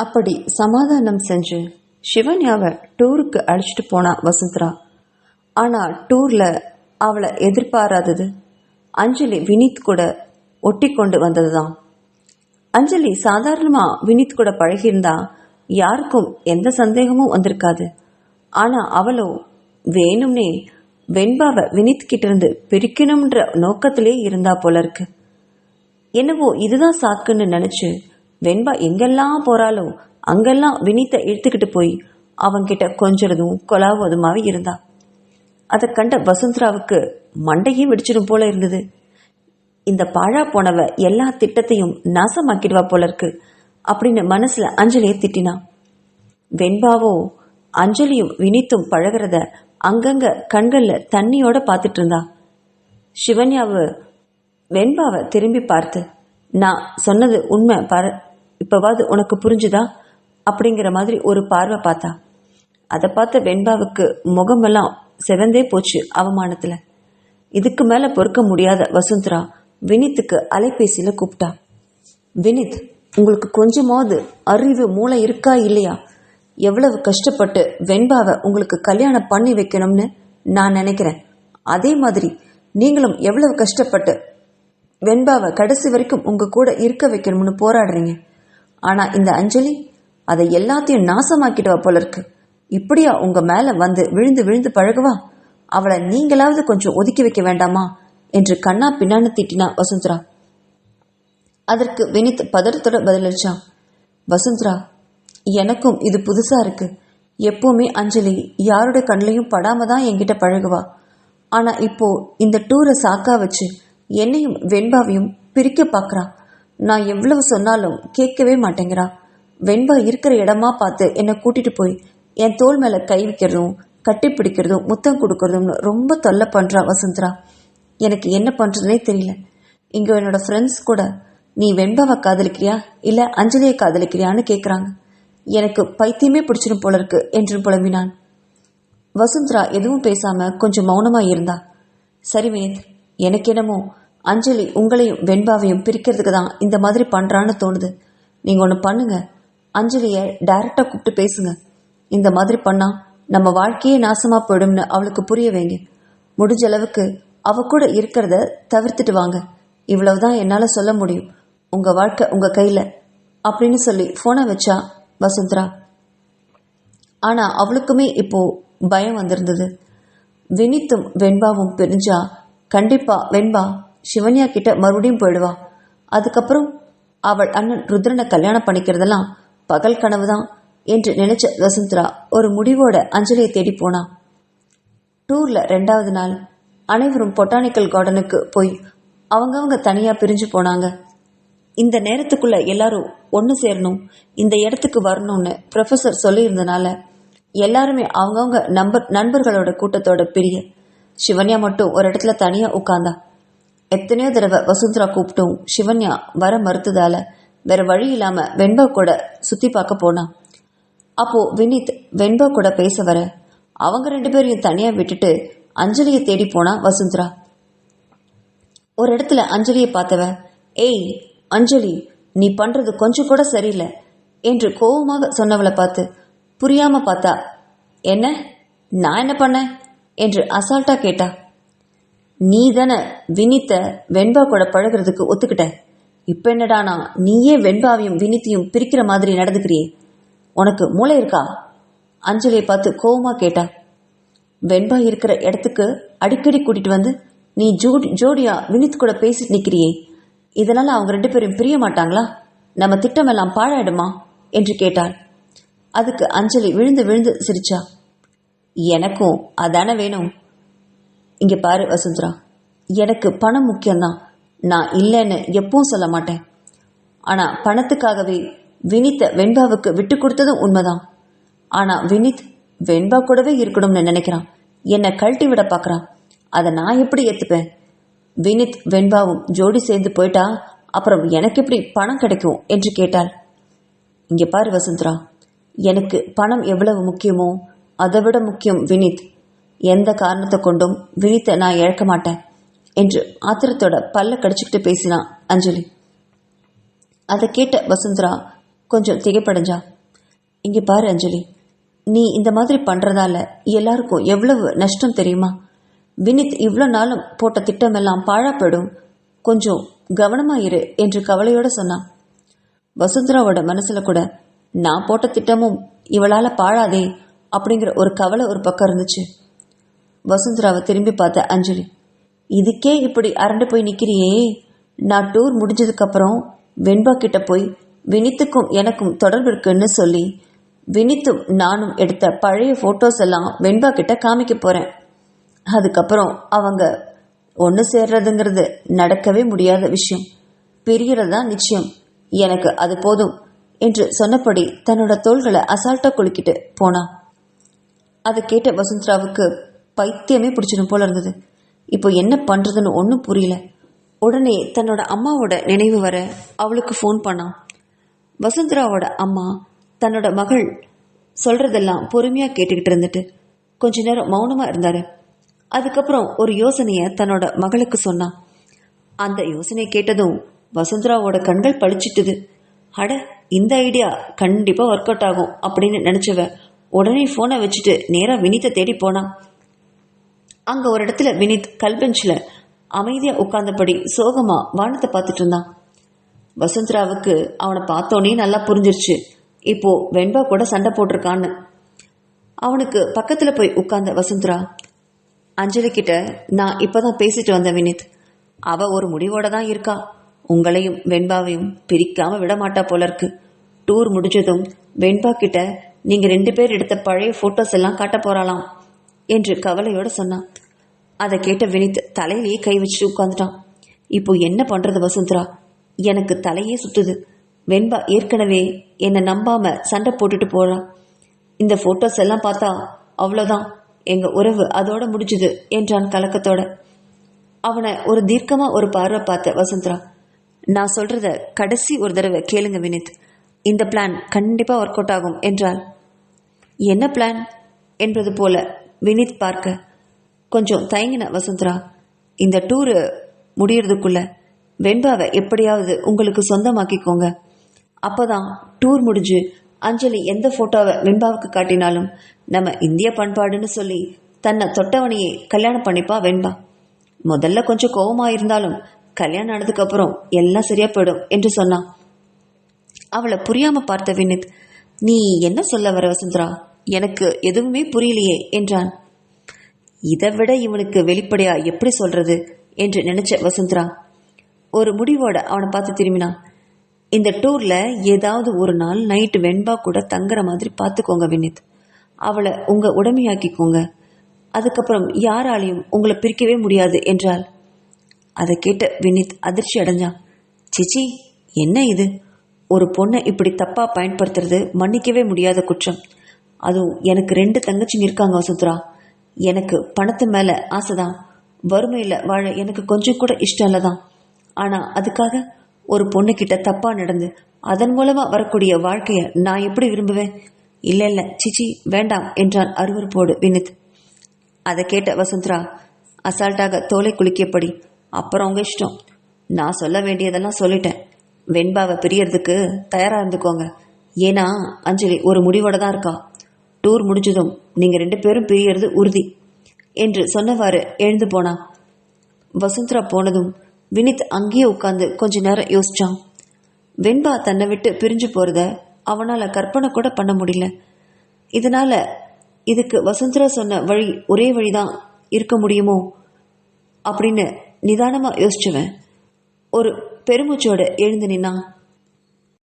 அப்படி சமாதானம் செஞ்சு சிவன்யாவை டூருக்கு அழைச்சிட்டு போனா வசுந்தரா. ஆனா டூர்ல அவளை எதிர்பாராதது அஞ்சலி வினீத் கூட ஒட்டி கொண்டு வந்ததுதான். அஞ்சலி சாதாரணமா வினீத் கூட பழகியிருந்தா யாருக்கும் எந்த சந்தேகமும் வந்திருக்காது. ஆனா அவளோ வேணும்னே வெண்பாவை வினீத் கிட்ட இருந்து பிரிக்கணும்ன்ற நோக்கத்திலே இருந்தா போல இருக்கு. என்னவோ இதுதான் சாக்குன்னு நினைச்சு வெண்பா எங்கெல்லாம் போறாளோ அங்கெல்லாம் வினீத்தை இழுத்துக்கிட்டு போய் அவங்கிட்ட கொஞ்சறதும் கொலாவதுமாவே இருந்தா. அதை கண்ட வசுந்தராவுக்கு மண்டையே வெடிச்சிடும் போல இருந்தது. இந்த பாழா போனவ எல்லா திட்டத்தையும் நாசமாக்கிடுவா போல இருக்கு அப்படின்னு மனசுல அஞ்சலியை திட்டினா. வெண்பாவோ அஞ்சலியும் வினீத்தும் பழகிறத அங்கங்க கண்கள்ல தண்ணியோட பார்த்துட்டு இருந்தா. சிவன்யாவு வெண்பாவை திரும்பி பார்த்து, நான் சொன்னது உண்மை பாரு, இப்பவாது உனக்கு புரிஞ்சுதா அப்படிங்கிற மாதிரி ஒரு பார்வை பார்த்தா. அதை பார்த்த வெண்பாவுக்கு முகமெல்லாம் செவந்தே போச்சு அவமானத்துல. இதுக்கு மேல பொறுக்க முடியாத வசுந்தரா வினீத்துக்கு அலைபேசியில கூப்பிட்டா. வினீத், உங்களுக்கு கொஞ்சமாவது அறிவு மூளை இருக்கா இல்லையா? எவ்வளவு கஷ்டப்பட்டு வெண்பாவை உங்களுக்கு கல்யாணம் பண்ணி வைக்கணும்னு நான் நினைக்கிறேன். அதே மாதிரி நீங்களும் எவ்வளவு கஷ்டப்பட்டு வெண்பாவை கடைசி வரைக்கும் உங்க கூட இருக்க வைக்கணும்னு போராடுறீங்க. ஆனா இந்த அஞ்சலி அதை எல்லாத்தையும் நாசமாக்கிடுவா போல இருக்கு. இப்படியா உங்க மேல வந்து விழுந்து விழுந்து பழகுவா? அவளை நீங்களாவது கொஞ்சம் ஒதுக்கி வைக்க வேண்டாமா என்று கண்ணா பின்னான்னு திட்டினா வசுந்தரா. அதற்கு வினீத் பதறத்தோட பதிலளிச்சான். வசுந்தரா, எனக்கும் இது புதுசா இருக்கு. எப்பவுமே அஞ்சலி யாருடைய கண்ணிலையும் படாம தான் என்கிட்ட பழகுவா. ஆனா இப்போ இந்த டூரை சாக்கா வச்சு என்னையும் வெண்பாவையும் பிரிக்க பாக்குறா. நான் எவ்வளவு சொன்னாலும் கேட்கவே மாட்டேங்கிறா. வெண்பா இருக்கிற இடமா பார்த்து என்னை கூட்டிட்டு போய் என் தோள் மேல கை வைக்கிறதும் கட்டி பிடிக்கிறதும் முத்தம் கொடுக்கறதும் ரொம்ப தொல்லை பண்றா வசுந்தரா. எனக்கு என்ன பண்றதுனே தெரியல. இங்க என்னோட ஃப்ரெண்ட்ஸ் கூட நீ வெண்பாவை காதலிக்கிறியா இல்ல அஞ்சலியை காதலிக்கிறியான்னு கேக்குறாங்க. எனக்கு பைத்தியமே பிடிச்சிடும் போல இருக்கு என்று புலம்பினான். வசுந்தரா எதுவும் பேசாம கொஞ்சம் மௌனமா இருந்தா. சரி வினீத், எனக்கு என்னமோ அஞ்சலி உங்களையும் வெண்பாவையும் பிரிக்கிறதுக்கு தான் இந்த மாதிரி பண்றான்னு தோணுது. நீங்க ஒண்ணு பண்ணுங்க, அஞ்சலிய டைரக்டா கூப்பிட்டு பேசுங்க. இந்த மாதிரி பண்ணா நம்ம வாழ்க்கையே நாசமா போயிடும்னு அவளுக்கு புரிய வைங்க. முடிஞ்ச அளவுக்கு அவ கூட இருக்கிறத தவிர்த்துட்டு வாங்க. இவ்வளவுதான் என்னால சொல்ல முடியும். உங்க வாழ்க்கை உங்க கையில அப்படின்னு சொல்லி போனை வச்சா வசுந்தரா. ஆனா அவளுக்குமே இப்போ பயம் வந்திருந்தது. வினீத்தும் வெண்பாவும் பிரிஞ்சா கண்டிப்பா வெண்பா சிவன்யா கிட்ட மறுபடியும் போயிடுவா. அதுக்கப்புறம் அவள் அண்ணன் ருத்ரனை கல்யாணம் பண்ணிக்கிறதெல்லாம் பகல் கனவுதான் என்று நினைச்ச வசுந்தரா ஒரு முடிவோட அஞ்சலியை தேடி போனா. டூர்ல 2வது நாள் அனைவரும் பொட்டானிக்கல் கார்டனுக்கு போய் அவங்கவங்க தனியா பிரிஞ்சு போனாங்க. இந்த நேரத்துக்குள்ள எல்லாரும் ஒன்று சேரணும், இந்த இடத்துக்கு வரணும்னு ப்ரொஃபசர் சொல்லியிருந்தனால எல்லாருமே அவங்கவுங்க நண்பர்களோட கூட்டத்தோட பிரிய. சிவன்யா மட்டும் ஒரு இடத்துல தனியா உட்கார்ந்தா. எத்தனையோ தடவை வசுந்தரா கூப்பிட்டும் சிவன்யா வர மறுத்ததால வேற வழி இல்லாம வெண்பா கூட சுத்தி பார்க்க போனா. அப்போ வினீத் வெண்பா கூட பேச வர அவங்க 2 பேரையும் தனியா விட்டுட்டு அஞ்சலியை தேடி போனா வசுந்தரா. ஒரு இடத்துல அஞ்சலியை பார்த்தவ, ஏய் அஞ்சலி, நீ பண்றது கொஞ்சம் கூட சரியில்லை என்று கோபமாக சொன்னவளை பார்த்து புரியாம பார்த்தா. என்ன, நான் என்ன பண்ண என்று அசால்ட்டா கேட்டா. நீ தானே வினீத்த வெண்பா கூட பழகிறதுக்கு ஒத்துக்கிட்ட. இப்ப என்னடானா நீயே வெண்பாவையும் வினீத்தையும் பிரிக்கிற மாதிரி நடந்துக்கிறியே, உனக்கு மூளை இருக்கா? அஞ்சலியை பார்த்து கோவமா கேட்டா. வெண்பா இருக்கிற இடத்துக்கு அடிக்கடி கூட்டிட்டு வந்து நீ ஜோடியா வினீத் கூட பேசிட்டு நிக்கிறியே, இதனால அவங்க 2 பேரும் பிரிய மாட்டாங்களா? நம்ம திட்டம் எல்லாம் பாழாயிடுமா என்று கேட்டாள். அதுக்கு அஞ்சலி விழுந்து விழுந்து சிரிச்சா. எனக்கும் அதான வேணும். இங்க பாரு வசுந்தரா, எனக்கு பணம் முக்கியம்தான். நான் இல்லைன்னு எப்பவும் சொல்ல மாட்டேன். ஆனா பணத்துக்காகவே வினீத்த வெண்பாவுக்கு விட்டு கொடுத்ததும் உண்மைதான். ஆனா வினீத் வெண்பா கூடவே இருக்கணும்னு நினைக்கிறான். என்னை கழட்டி விட பாக்குறான். அதை நான் எப்படி ஏத்துப்பேன்? வினீத் வெண்பாவும் ஜோடி சேர்ந்து போயிட்டா அப்புறம் எனக்கு எப்படி பணம் கிடைக்கும் என்று கேட்டாள். இங்க பாரு வசுந்தரா, எனக்கு பணம் எவ்வளவு முக்கியமோ அதை விட முக்கியம் வினீத். எந்த காரணத்தை கொண்டும் வினீத்தை நான் இழக்க மாட்டேன் என்று ஆத்திரத்தோட பல்ல கடிச்சுக்கிட்டு பேசினான் அஞ்சலி. அதை கேட்ட வசுந்தரா கொஞ்சம் திகைப்படைஞ்சா. இங்கே பாரு அஞ்சலி, நீ இந்த மாதிரி பண்ணுறதால எல்லாருக்கும் எவ்வளவு நஷ்டம் தெரியுமா? வினித் இவ்வளோ நாளும் போட்ட திட்டமெல்லாம் பாழாப்படும். கொஞ்சம் கவனமாக இரு என்று கவலையோடு சொன்னான். வசுந்தராவோட மனசில் கூட நான் போட்ட திட்டமும் இவளால் பாழாதே அப்படிங்கிற ஒரு கவலை ஒரு பக்கம் இருந்துச்சு. வசுந்தராவை திரும்பி பார்த்த அஞ்சலி, இதுக்கே இப்படி அரண்டு போய் நிற்கிறியே, நான் டூர் முடிஞ்சதுக்கப்புறம் வெண்பா கிட்ட போய் வினித்துக்கும் எனக்கும் தொடர்பு இருக்குன்னு சொல்லி வினித்தும் நானும் எடுத்த பழைய ஃபோட்டோஸ் எல்லாம் வெண்பா கிட்ட காமிக்க போகிறேன். அதுக்கப்புறம் அவங்க ஒன்று சேர்றதுங்கிறது நடக்கவே முடியாத விஷயம், பிரியறது தான் நிச்சயம். எனக்கு அது போதும் என்று சொன்னபடி தன்னோட தோள்களை அசால்ட்டாக குலுக்கிட்டு போனான். அதை கேட்ட வசுந்தராவுக்கு பைத்தியமே பிடிச்சிடும் போல இருந்தது. இப்போ என்ன பண்ணுறதுன்னு ஒன்றும் புரியல. உடனே தன்னோட அம்மாவோட நினைவு வர அவளுக்கு ஃபோன் பண்ணான். வசுந்தராவோட அம்மா தன்னோட மகள் சொல்கிறதெல்லாம் பொறுமையாக கேட்டுக்கிட்டு இருந்துட்டு கொஞ்ச நேரம் மௌனமாக இருந்தார். அதுக்கப்புறம் ஒரு யோசனையை தன்னோட மகளுக்கு சொன்னான். அந்த யோசனையை கேட்டதும் வசுந்தராவோட கண்கள் பளிச்சிட்டுது. அட, இந்த ஐடியா கண்டிப்பாக ஒர்க் அவுட் ஆகும் அப்படின்னு நினச்சவ உடனே ஃபோனை வச்சுட்டு நேராக வினித்தை தேடி போனான். அங்கே ஒரு இடத்துல வினித் கல்பெஞ்சில் அமைதியாக உட்கார்ந்தபடி சோகமாக வானத்தை பார்த்துட்டு இருந்தான். வசுந்தராவுக்கு அவனை பார்த்தோன்னே நல்லா புரிஞ்சிருச்சு, இப்போ வெண்பா கூட சண்டை போட்டிருக்கான்னு. அவனுக்கு பக்கத்தில் போய் உட்கார்ந்த வசுந்தரா, அஞ்சலி கிட்ட நான் இப்போதான் பேசிட்டு வந்தேன் வினித். அவ ஒரு முடிவோட தான் இருக்கா. உங்களையும் வெண்பாவையும் பிரிக்காம விட மாட்டா போல இருக்கு. டூர் முடிஞ்சதும் வெண்பா கிட்ட நீங்க 2 பேர் எடுத்த பழைய போட்டோஸ் எல்லாம் காட்ட போறாளாம் என்று கவலையோட சொன்னான். அதை கேட்ட வினித் தலையிலேயே கை வச்சுட்டு உட்காந்துட்டான். இப்போ என்ன பண்றது வசுந்தரா, எனக்கு தலையே சுத்துது. வெண்பா ஏற்கனவே என்னை நம்பாம சண்டை போட்டுட்டு போறான். இந்த போட்டோஸ் எல்லாம் பார்த்தா அவ்வளோதான், எங்க உறவு அதோட முடிஞ்சுது என்றான் கலக்கத்தோட. அவனை ஒரு தீர்க்கமா ஒரு பார்வை பார்த்த வசுந்தரா, நான் சொல்றத கடைசி ஒரு தடவை கேளுங்க வினித், இந்த பிளான் கண்டிப்பா ஒர்க் அவுட் ஆகும் என்றாள். என்ன பிளான் என்பது போல வினித் பார்க்க கொஞ்சம் தயங்கின வசுந்தரா, இந்த டூரு முடியறதுக்குள்ள வெண்பாவை எப்படியாவது உங்களுக்கு சொந்தமாக்கிக்கோங்க. அப்போதான் டூர் முடிஞ்சு அஞ்சலி எந்த போட்டோவை வெண்பாவுக்கு காட்டினாலும் நம்ம இந்திய பண்பாடுன்னு சொல்லி தன்னை தொட்டவனையே கல்யாணம் பண்ணிப்பா வெண்பா. முதல்ல கொஞ்சம் கோபமா இருந்தாலும் கல்யாணம் ஆனதுக்கு அப்புறம் எல்லாம் சரியா போயிடும் என்று சொன்னான். அவளை புரியாம பார்த்த வினித், நீ என்ன சொல்ல வர வசுந்தரா, எனக்கு எதுவுமே புரியலையே என்றான். இதை விட இவனுக்கு வெளிப்படையா எப்படி சொல்றது என்று நினைச்ச வசுந்தரா ஒரு முடிவோட அவனை பார்த்து திரும்பினான். இந்த டூர்ல ஏதாவது ஒரு நாள் நைட்டு வெண்பா கூட தங்குற மாதிரி பார்த்துக்கோங்க வினித். அவளை உங்க உடமையாக்கிக்கோங்க. அதுக்கப்புறம் யாராலையும் உங்களை பிரிக்கவே முடியாது என்றாள். அதை கேட்ட வினித் அதிர்ச்சி அடைஞ்சான். சிச்சி, என்ன இது, ஒரு பொண்ணை இப்படி தப்பா பயன்படுத்துறது மன்னிக்கவே முடியாத குற்றம். அதுவும் எனக்கு 2 தங்கச்சிங்க இருக்காங்க வசுந்தரா. எனக்கு பணத்து மேல ஆசைதான், வறுமையில வாழ எனக்கு கொஞ்சம் கூட இஷ்டம் இல்லதான். ஆனா அதுக்காக ஒரு பொண்ணுகிட்ட தப்பா நடந்து அதன் மூலமா வரக்கூடிய வாழ்க்கைய நான் எப்படி விரும்புவேன்? இல்ல இல்ல சிச்சி, வேண்டாம் என்றான் அருவருப்போடு வினித். அதை கேட்ட வசுந்தரா அசால்ட்டாக தோலை குலுக்கியபடி, அப்புறம் உங்க இஷ்டம், நான் சொல்ல வேண்டியதெல்லாம் சொல்லிட்டேன். வெண்பாவை பிரியறதுக்கு தயாரா இருந்துக்கோங்க. ஏன்னா அஞ்சலி ஒரு முடிவோட தான் இருக்கா. டூர் முடிஞ்சதும் நீங்க 2 பேரும் பிரியறது உறுதி என்று சொன்னவாறு எழுந்து போனான். வசுந்தரா போனதும் வினித் அங்கேயே உட்கார்ந்து கொஞ்ச நேரம் யோசிச்சான். வெண்பா தன்னை விட்டு பிரிஞ்சு போறத அவனால கற்பனை கூட பண்ண முடியல. இதனால இதுக்கு வசுந்தரா சொன்ன வழி ஒரே வழிதான் இருக்க முடியுமோ அப்படின்னு நிதானமா யோசிச்சுவேன். ஒரு பெருமூச்சோட எழுந்து நின்னான்.